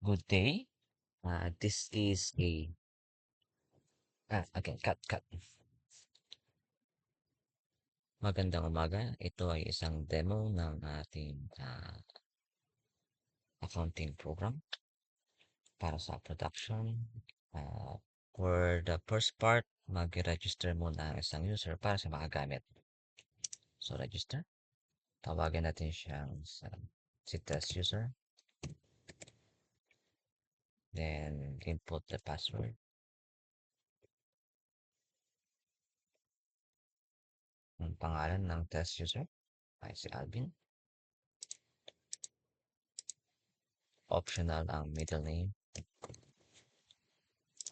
Good day. This is again, cut. Magandang umaga. Ito ay isang demo ng ating accounting program para sa production. Ah, for the first part, mag-register muna ang isang user para sa makagamit. So, register. Tawagin natin siyang si test user. Then, input the password. Ang pangalan ng test user ay si Alvin. Optional ang middle name.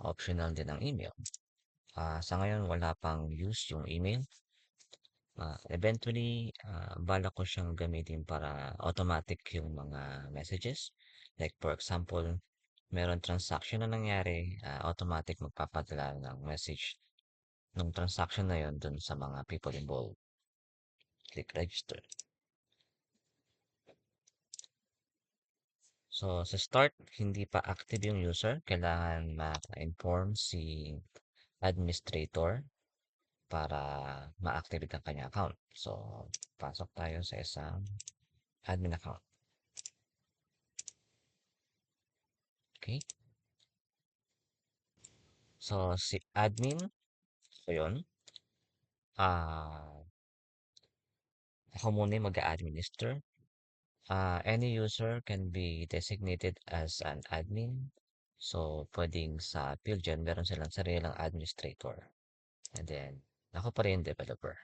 Optional din ang email. Sa ngayon, wala pang use yung email. Eventually, balak ko siyang gamitin para automatic yung mga messages. Like for example, meron transaction na nangyari, automatic magpapadala ng message ng transaction na yon dun sa mga people involved. Click register. So, sa start, hindi pa active yung user. Kailangan ma-inform si administrator para ma-activate ang kanyang account. So, pasok tayo sa isang admin account. Okay? So, si admin, so yun. Ako muna yung mag-administer. Any user can be designated as an admin. So, pwedeng sa field dyan, meron silang sarilang administrator. And then, ako pa rin developer.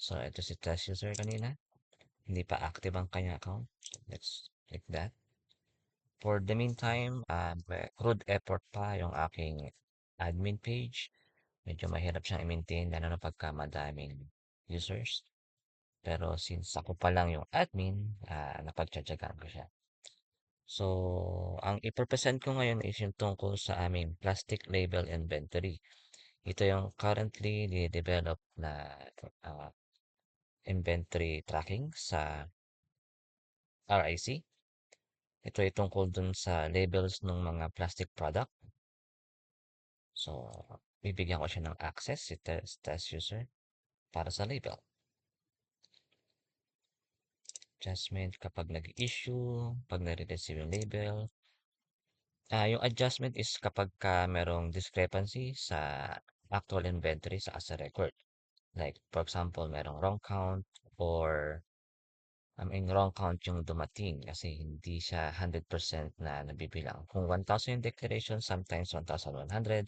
So, ito si test user kanina. Hindi pa active ang kanya account. Let's click that. For the meantime, crude effort pa yung aking admin page. Medyo mahirap siyang i-maintain lalo na pagka madaming users. Pero since ako pa lang yung admin, napagtsatsagaan ko siya. So, ang ipresent ko ngayon is yung tungkol sa aming plastic label inventory. Ito yung currently ni-develop na uh, inventory tracking sa RIC. Ito ay tungkol dun sa labels ng mga plastic product. So, bibigyan ko siya ng access si test user para sa label. Adjustment kapag nag-issue, pag nare-receive yung label. Yung adjustment is kapag merong discrepancy sa actual inventory sa as a record. Like, for example, merong wrong count or wrong count yung dumating kasi hindi siya 100% na nabibilang. Kung 1,000 yung declaration, sometimes 1,100.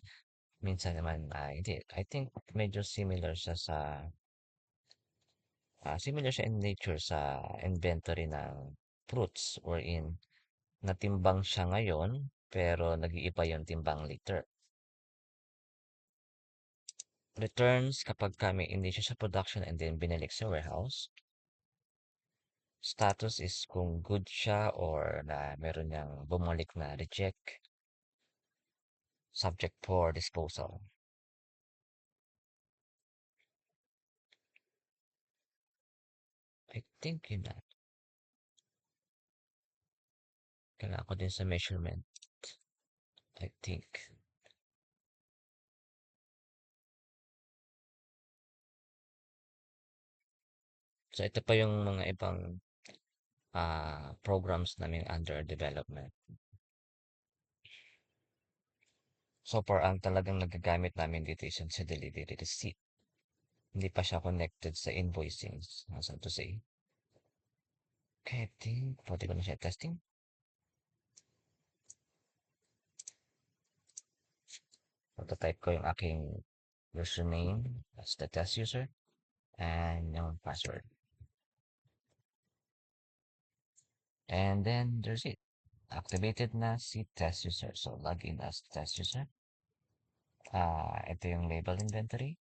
Minsan naman, hindi. I think medyo similar siya in nature sa inventory ng fruits wherein natimbang siya ngayon pero nag-iiba yung timbang later. Returns kapag kami hindi siya sa production and then binalik sa warehouse. Status is kung good siya or na meron niyang bumalik na reject. Subject for disposal. I think yun na. Kailangan ko din sa measurement. I think. So ito pa yung mga ibang programs namin under development. So far, ang talagang nagagamit namin dito is yung sa delivery receipt. Hindi pa siya connected sa invoicing, so to say. Okay, I think pwede ko na siya testing. Type ko yung aking username as the test user and yung password. And then there's it. Activated na si test user. So login as test user. Ito yung label inventory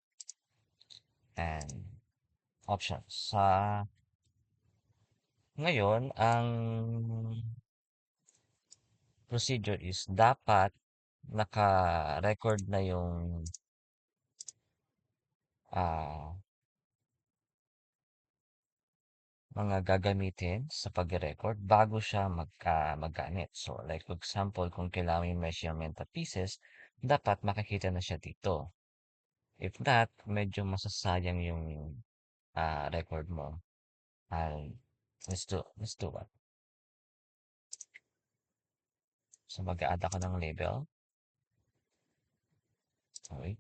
and options. Ngayon, ang procedure is dapat naka-record na yung ah mga gagamitin sa pagre-record bago siya magamit. So, like for example, kung kailangan yung measurement of pieces, dapat makikita na siya dito. If not, medyo masasayang yung record mo. Let's do what? So, mag-add ako ng label. Okay.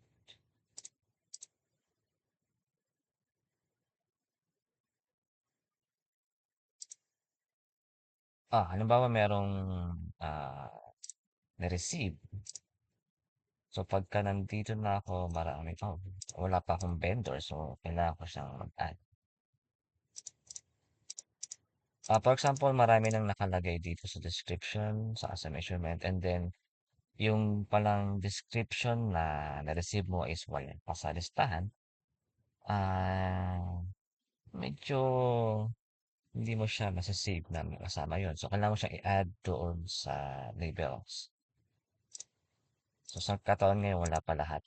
Halimbawa merong ah, na-receive. So, pagka nandito na ako, marami pa. Wala pa akong vendor, so kailangan ko siyang mag-add. For example, marami nang nakalagay dito sa description, sa measurement, and then yung palang description na na-receive mo is wala pa sa listahan. Medyo hindi mo siya masasave na kasama yun. So, kailangan mo siyang i-add doon sa labels. So, sa kataon ngayon, wala pa lahat.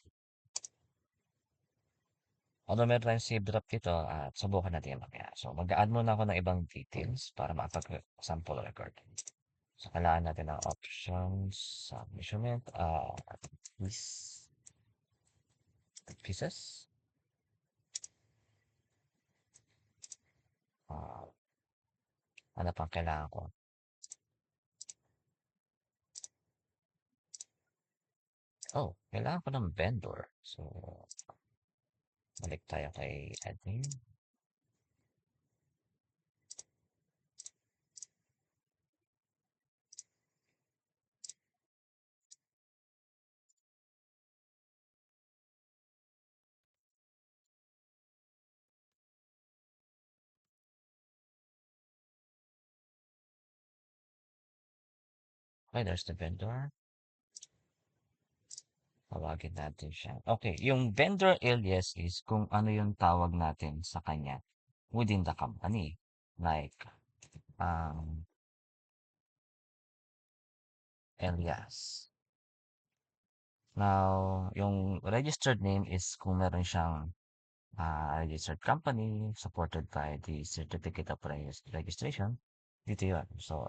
Although meron tayong save drop dito, at subukan natin yung mamaya. So, mag-add muna ako ng ibang details para makapag-sample record. So, kailangan natin ng options sa measurement, piece, pieces. Uh, ano pang kailangan ko? Kailangan ko ng vendor. So, balik tayo kay admin. Okay, there's the vendor. Tawagin natin siya. Okay, yung vendor alias is kung ano yung tawag natin sa kanya within the company. Like, alias. Now, yung registered name is kung meron siyang registered company supported by the certificate of registration. Dito yun. So,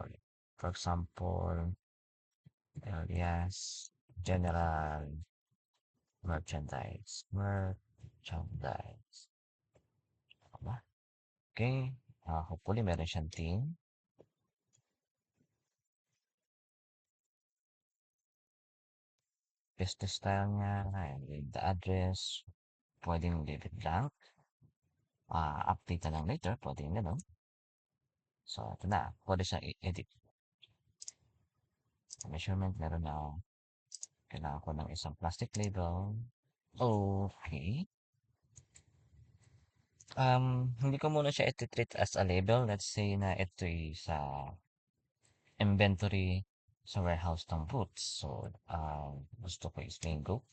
for example, alias general merchandise. Merchandise. Ano ba? Okay. Hopefully, meron siyang team. Business style niya. And the address. Pwedeng leave it blank. Update na lang later. Pwedeng gano'n. So, ito na. Pwede siyang i-edit. Measurement, meron na. Kailangan ko ng isang plastic label. Okay. Hindi ko muna siya iti-treat as a label. Let's say na ito'y sa inventory sa warehouse ng fruits. So, gusto ko is mango.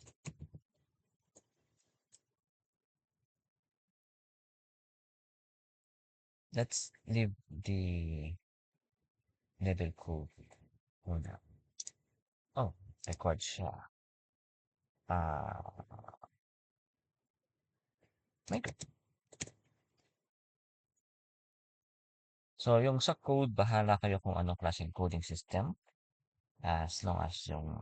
Let's leave the label code muna. Record siya. Mango. So, yung sa code, bahala kayo kung anong klaseng coding system. As long as yung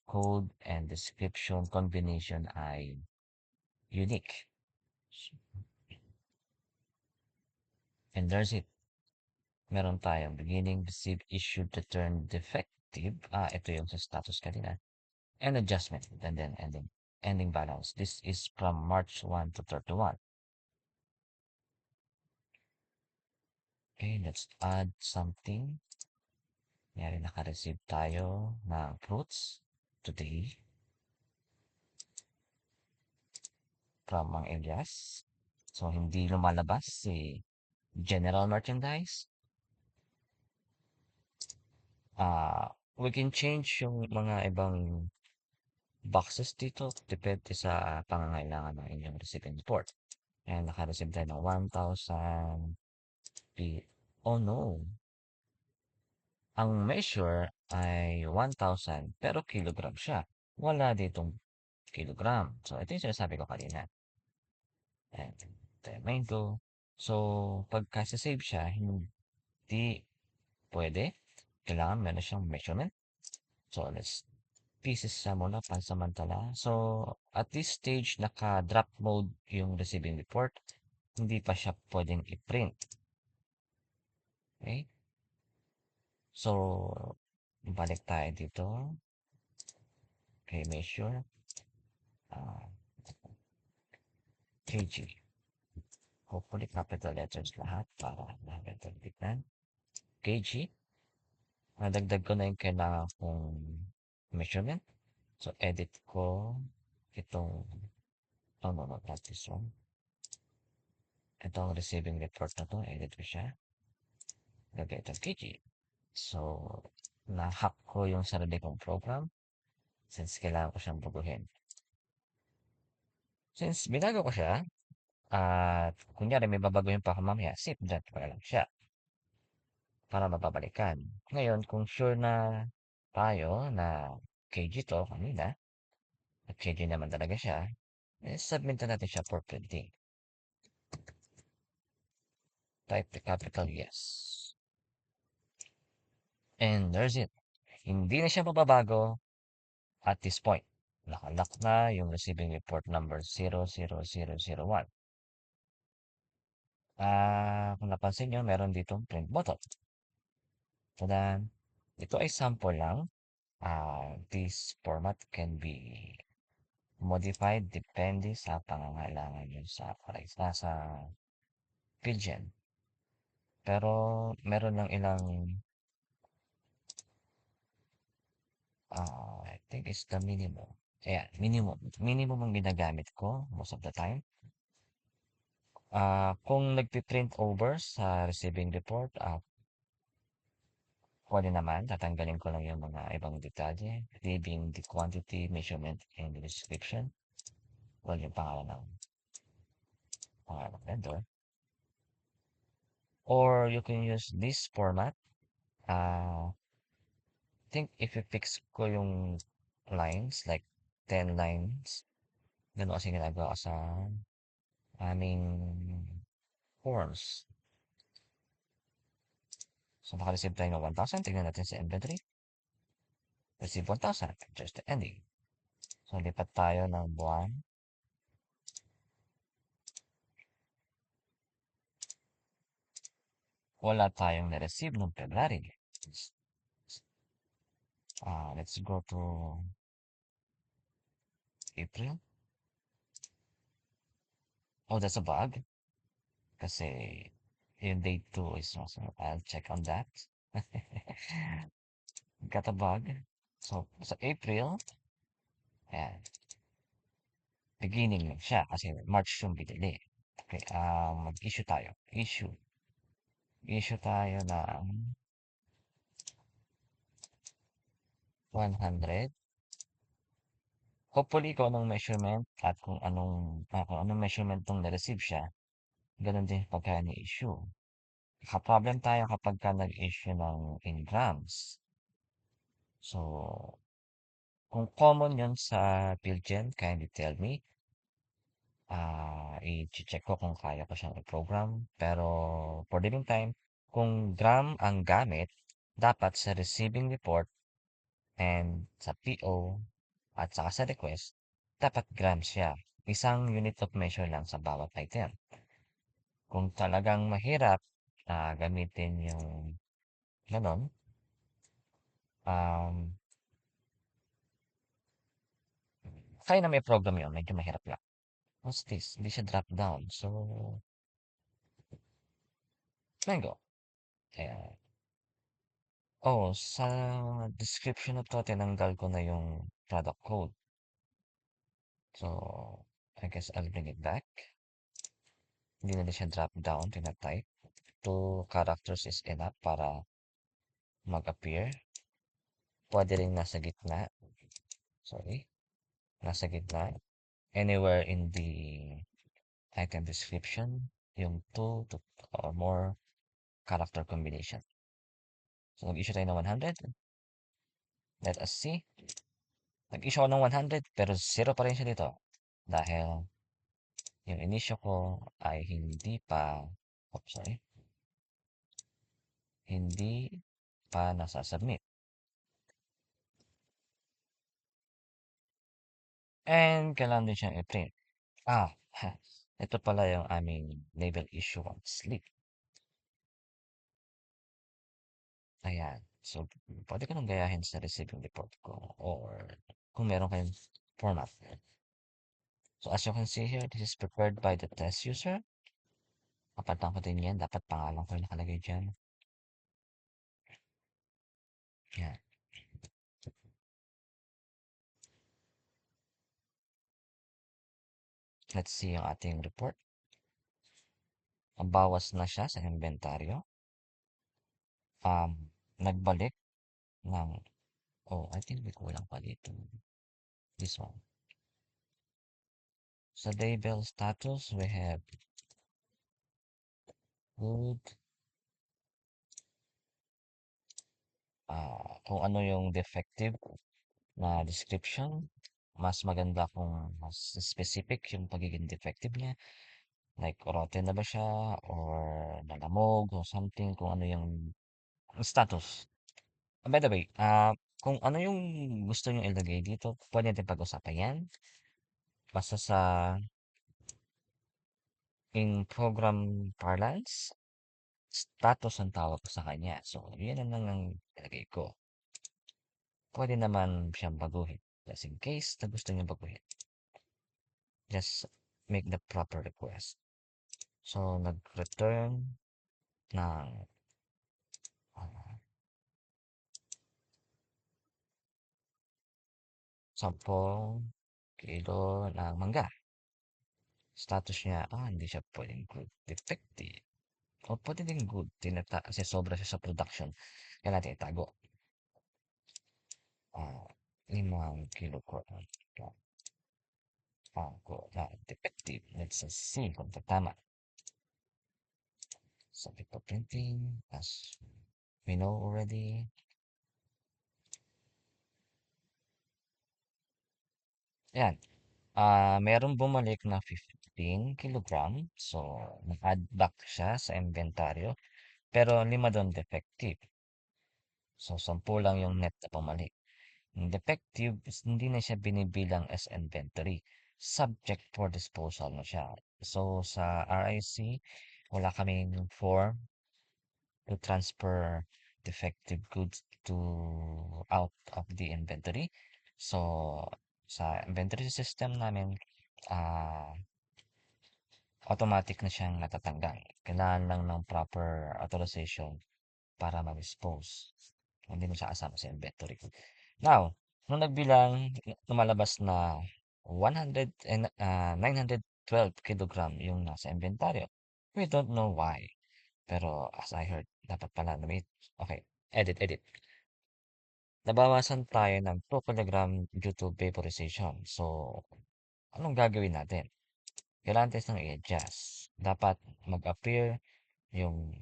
code and description combination ay unique. And there's it. Meron tayong beginning, receive, issued, return, defective. Ito yung sa status kanina. And adjustment. And then ending balance. This is from March 1 to 31. Okay, let's add something. Yari, naka-receive tayo ng fruits today from Mang Elias. So, hindi lumalabas si general merchandise. We can change yung mga ibang boxes dito. Depende sa pangangailangan ng inyong receipt and report. And naka-receive tayo ng 1,000 Oh no. Ang measure ay 1,000 pero kilogram siya. Wala ditong kilogram. So, ito yung sinasabi ko kanina. And the mango. So, pagka save siya, hindi pwede. Kailangan meron siyang measurement. So, let's pieces siya muna pansamantala. So, at this stage, naka-drop mode yung receiving report. Hindi pa siya pwedeng i-print. Okay? So, balik tayo dito. Okay, measure. Uh, KG. Hopefully, capital letters lahat para natin tignan. KG. Nadagdag ko na yung kailangan kong measurement. So, edit ko itong, oh no, no, not this one. Itong receiving report na to, edit ko siya. Lagay itong KG. So, na-hack ko yung sarili kong program since kailangan ko siyang baguhin. Since binago ko siya, at kunyari may babaguhin pa ako mamaya, save that ko na lang siya para mababalikan. Ngayon, kung sure na tayo na KG to kanina, at KG naman talaga siya, submit na natin siya for printing. Type the capital yes. And there's it. Hindi na siya mababago at this point. Nakalock na yung receiving report number 00001. Kung napansin nyo, meron ditong print button. Tadan! Ito ay sample lang. This format can be modified depende sa pangangailangan nyo sa Pidgin. Pero meron lang ilang I think it's the minimum. Ayan, minimum. Minimum ang ginagamit ko most of the time. Kung nagpi-print over sa receiving report, pwede naman, tatanggalin ko lang yung mga ibang detalye, leaving the quantity, measurement, and the description. Well, yung pangalan ng vendor. Or you can use this format. I think if you fix ko yung lines, like 10 lines, gano'n kasi ginagawa ko sa aming forms. So, naka-receive tayo ng 1,000. Tignan natin sa inventory. Receive 1,000. Just the ending. So, lipat tayo ng buwan. Wala tayong na-receive noong February. Let's go to April. Oh, that's a bug. Kasi yung date 2 is also, I'll check on that. Got a bug. So, sa April, ayan, beginning lang siya kasi March yung binili. Okay, mag-issue tayo. Issue. Issue tayo ng 100. Hopefully, kung anong measurement at kung anong measurement nung na-receive siya, ganun din pagka ni-issue. Naka-problem tayo kapag ka nag-issue ng in grams. So, kung common yun sa PhilGen, kindly tell me. I-check ko kung kaya ko siyang i-program. Pero, for the meantime, kung gram ang gamit, dapat sa receiving report and sa PO at saka sa request, dapat grams siya. Isang unit of measure lang sa bawat item. Kung talagang mahirap gamitin yung ganon, um, kaya na may program yun, medyo mahirap lang. What's this? Hindi siya drop down. So, mango. Ayan. Oh, sa description na to, tinanggal ko na yung product code. So, I guess I'll bring it back. Hindi na siya drop down, tinatype. 2 characters is enough para mag-appear. Pwede rin nasa gitna. Sorry. Nasa gitna. Anywhere in the item description, yung 2 to or more character combination. So, nag-issue tayo ng 100. Let us see. Nag-issue ako ng 100 pero 0 pa rin siya dito. Dahil yung inisyo ko ay hindi pa Oh, sorry. Hindi pa nasa-submit. And kailangan din siyang i-print. Ah, ito pala yung aming label issuance slip. Ayan. So, pwede ko nang gayahin sa receiving report ko or kung meron kayong format. So, as you can see here, this is prepared by the test user. Kapalitan ko din yan. Dapat pangalan ko yung nakalagay dyan. Yan. Let's see yung ating report. Ang bawas na siya sa inventaryo. Nagbalik ng, oh, I think may kulang pa dito. This one. Sa label status, we have good. Kung ano yung defective na description, mas maganda kung mas specific yung pagiging defective niya. Like, rotten na ba siya or nalamog or something, kung ano yung status. By the way, kung ano yung gusto nyo ilagay dito, pwede natin pag-usapan yan. Basta sa in program parlance, status ang tawag ko sa kanya. So, yun na lang ang ilagay ko. Pwede naman siyang baguhin. Just in case na gusto niyo baguhin. Just make the proper request. So, nag-return ng uh, 10 kilo ng mangga. Status niya, hindi siya pwedeng good. Defective. O pwede din good. Kasi sobra siya sa production. Kaya natin itago. 5 kilo ko ko na defective. Let's see kung tama. Subject for printing, as we know already. Yan. Merong bumalik na 15 kilogram. So, nag-add back siya sa inventaryo. Pero 5 doon defective. So, 10 lang yung net na bumalik. Yung defective, hindi na siya binibilang as inventory. Subject for disposal na siya. So, sa RIC, wala kaming form to transfer defective goods to out of the inventory. So, sa inventory system namin, ah automatic na siyang natatanggal. Kailangan lang ng proper authorization para ma-dispose. Hindi mo siya kasama sa inventory. Now, nung nagbilang, lumalabas na 912 kilogram yung nasa inventaryo. We don't know why. Pero as I heard, dapat pala, wait, okay, edit. Nabawasan tayo ng 2 kilogram due to vaporization. So, anong gagawin natin? Kailangan test ng i-adjust. Dapat mag-appear yung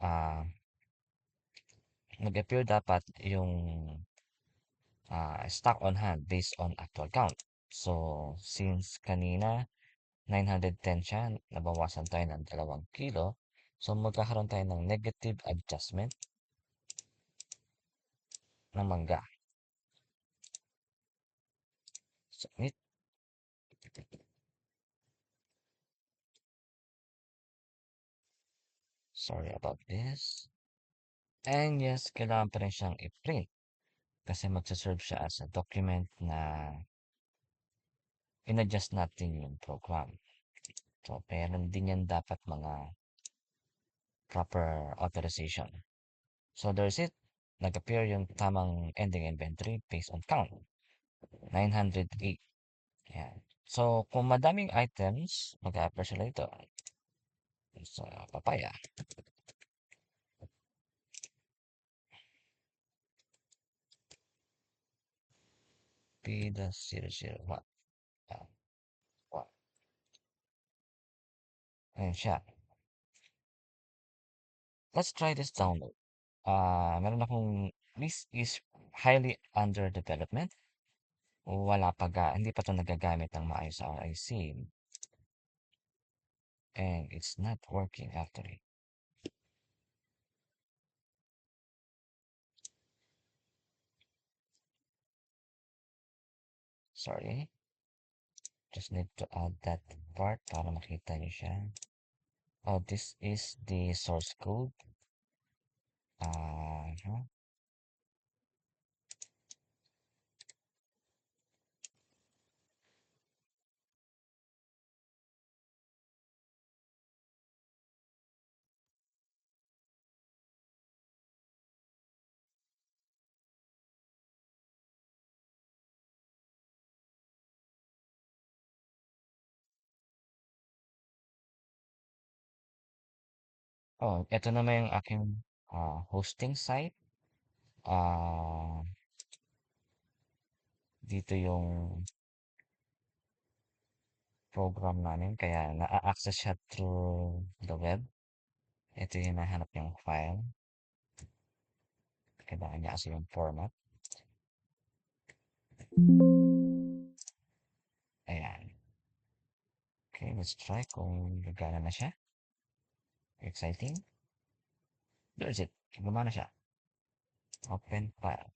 ah mag-appear dapat yung stock on hand based on actual count. So, since kanina 910 siya, nabawasan tayo ng 2 kilo. So, magkakaroon tayo ng negative adjustment ng mangga. Submit. Sorry about this. And yes, kailangan pa rin siyang i-print kasi magsaserve siya as a document na in-adjust natin yung program. So, meron din yan dapat mga proper authorization. So, there's it. Nag-appear yung tamang ending inventory based on count. 908. Yan. So, kung madaming items, mag-a-appear sila ito. So, papaya. P-001. Yan. Wow. Ayan siya. Let's try this download. Meron akong, this is highly under development. Wala pa hindi pa ito nagagamit ng maayos sa RIC. And it's not working actually. Sorry, just need to add that part para makita niyo siya. Oh, this is the source code. Uh, oh, ito naman yung aking hosting site. Ah, dito yung program namin, kaya na-access siya through the web. Ito yung hinahanap yung file. Kailangan niya kasi yung format. Ayan. Okay, let's try kung gagana na siya. Exciting. There's it. Gumana siya. Open file.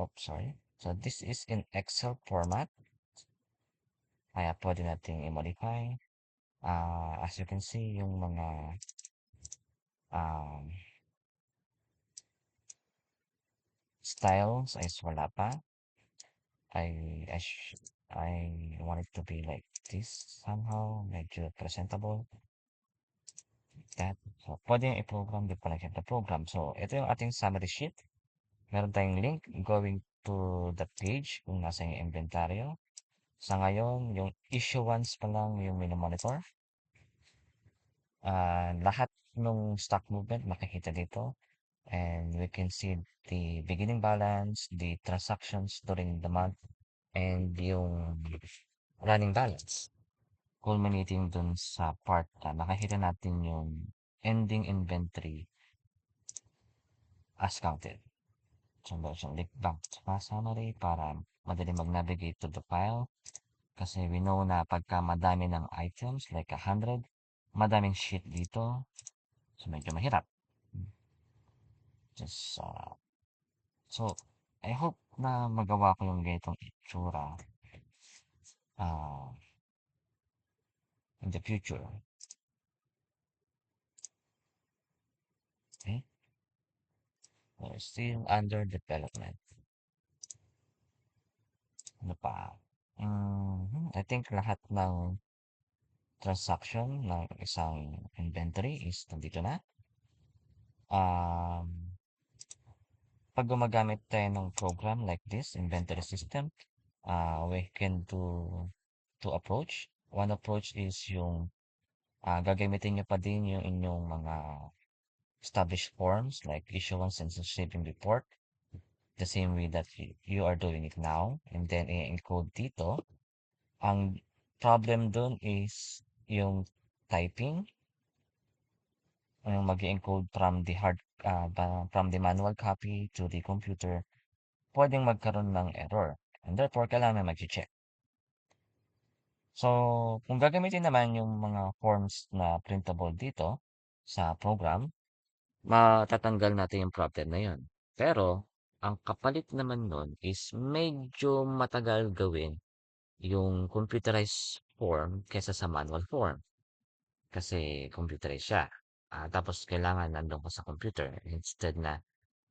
Oh, sorry. So this is in Excel format. Kaya pwede nating i-modify. As you can see, yung mga um, styles is wala pa. I, sh I want it to be like this somehow, medyo presentable. That. So, pwede yung i-program, di pa lang siya program. So, ito yung ating summary sheet. Meron tayong link going to the page kung nasa yung inventaryo. Sa ngayon, yung issuance pa lang yung monitor. Lahat ng stock movement makikita dito. And we can see the beginning balance, the transactions during the month, and yung running balance. Culminating dun sa part na makikita natin yung ending inventory as counted. So, meron siyang link back sa summary para madali mag-navigate to the file. Kasi we know na pagka madami ng items, like 100, madaming sheet dito. So, medyo mahirap. Just, so, I hope na magawa ko yung ganitong itsura uh, in the future. Okay? We're still under development. Ano pa? I think lahat ng transaction ng isang inventory is nandito na. Um, Pag gumagamit tayo ng program like this, inventory system, we can do two approach. One approach is yung gagamitin nyo pa din yung inyong mga established forms like issuance and shipping report, the same way that you are doing it now, and then i-encode dito. Ang problem dun is yung typing, yung mag encode from the from the manual copy to the computer, pwedeng magkaroon ng error. And therefore, kailangan may mag-check. So, kung gagamitin naman yung mga forms na printable dito sa program, matatanggal natin yung problem na yun. Pero, ang kapalit naman nun is medyo matagal gawin yung computerized form kesa sa manual form. Kasi computerized siya. Tapos, kailangan nandun ka sa computer instead na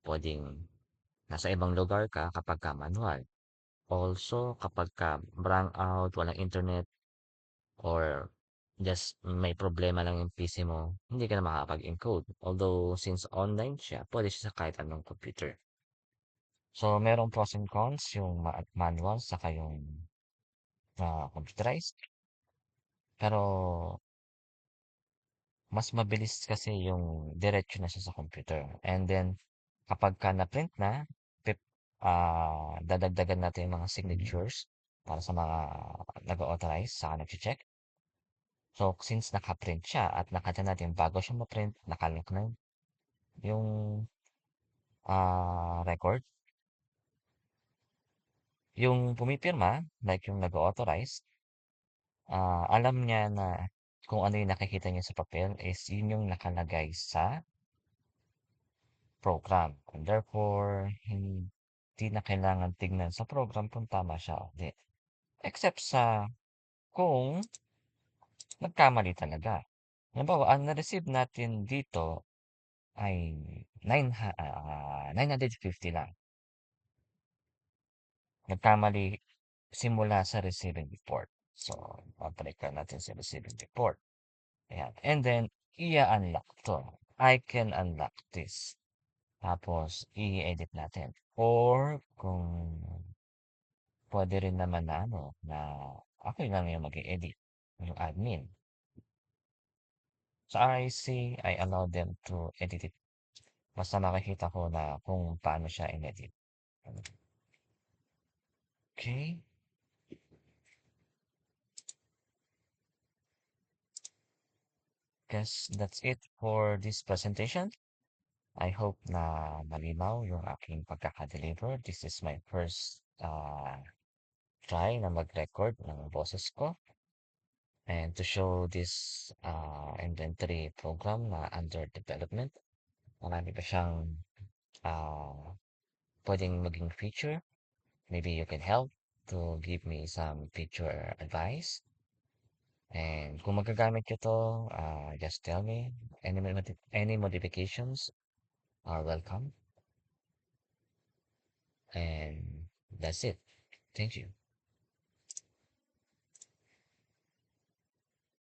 pwedeng nasa ibang lugar ka kapag ka manual. Also, kapag ka brang out, walang internet, or just may problema lang yung PC mo, hindi ka na makakapag-encode. Although, since online siya, pwede siya sa kahit anong computer. So, merong pros and cons yung manual saka yung computerized. Pero, mas mabilis kasi yung diretso na siya sa computer. And then, kapag ka na-print na, dadagdagan natin yung mga signatures para sa mga nag-authorize sa nag-check. So, since naka-print siya at nakita natin bago siya ma-print, nakalink na yung record. Yung pumipirma, like yung nag-authorize, alam niya na kung ano yung nakikita niya sa papel is yun yung nakalagay sa program. And therefore, 'di na kailangan tignan sa program kung tama siya o 'di. Except sa kung nagkamali talaga. Halimbawa, ang na-receive natin dito ay 950 lang. Nagkamali simula sa receiving report. So, babalikan natin sa receiving report. Ayan. And then, i-unlock to. I can unlock this. Tapos, i-edit natin. Or, kung pwede rin naman na na ako lang yung mag-i-edit, yung admin. Sa RIC, I allow them to edit it. Basta makikita ko na kung paano siya in-edit. Okay, guess that's it for this presentation. I hope na malinaw yung aking pagkaka-deliver. This is my first try na mag-record ng boses ko. And to show this inventory program na under development, marami pa siyang uh, pwedeng maging feature. Maybe you can help to give me some feature advice. And kung magagamit ko to, just tell me. Any modifications are welcome. And that's it. Thank you.